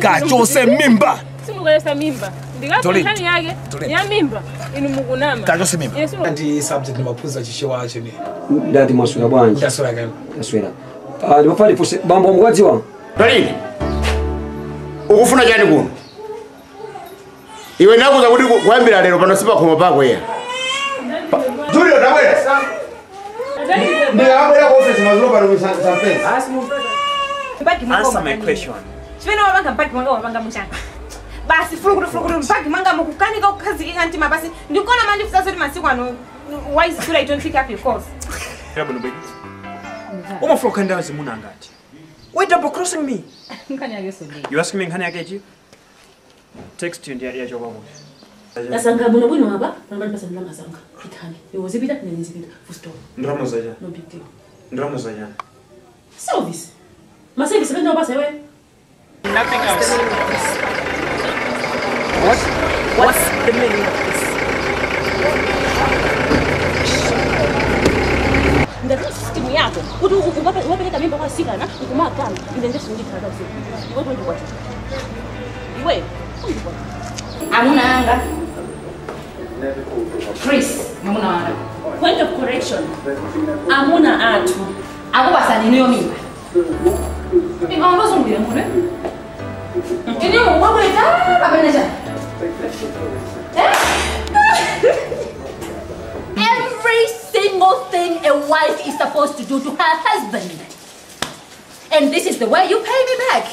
Kachose mimba. Simulesa mimba. Ndikapo nkhani yake ya mimba inu mukunama. Kachose mimba. Ndi subject mapuza chishewa ache ni. Ndati mwaswera bwanji. Ndaswera gani? Ndaswera. Ndipafali puse bambo mgwazi wa. Tolini. Ukufuna jani kuno? Iwe nakuza kuti kuyambira lero pano sipa khoma pako ya. Julio tabwera. Ndiye abwera ku office mazulo pano kusantensa. Answer my question. Sivena wabanga mpaki mwanga wabanga mchanga. Basi furukuru mpaki mwanga mukukanika ukazi kantima basi ndikona manje fusasa ndi masiku ano why is I don't pick up your calls. Yabo no baby. Uma floka ndazi muna ngati. Why double crossing me? Nkanya yeso ndi. You asking me nkanya yakeji? Text you ndiye yacho babo. Asanga buno buno hapa, namba pesa ndanga sanga. Kitani. Yozipita nenzipita. Full stop. Ndramo zaja. No big deal. Ndramo zaja. Service. Maseke sibenda basa wewe. Nothing else. What's the meaning of this? Ndio system yako. Unapeleka mimba kwa sika na ukumaa kama ndio sindika kazi. Wewe ndio kwa. Wewe amuna anga. Chris, amuna anga. Point of correction. Amuna atu. Akubasani niyo mimba. Imambazo ndio mbona? Ini mau boleh dah, apa ni saja? Every single thing a wife is supposed to do to her husband. And this is the way you pay me back.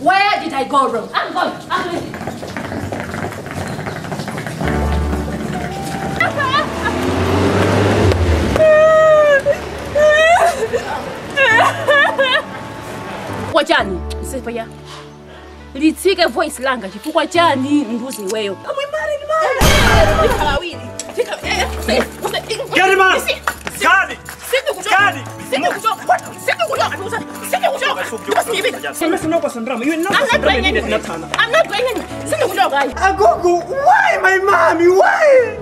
Where did I go wrong? I'm gone. I'm leaving. Wajani, sifaya. Litike voice langa chifukwa chani mbuzi wewe. We married. Get him out! Gani! Gani! I'm not going in. Agogo, why my mommy? Why?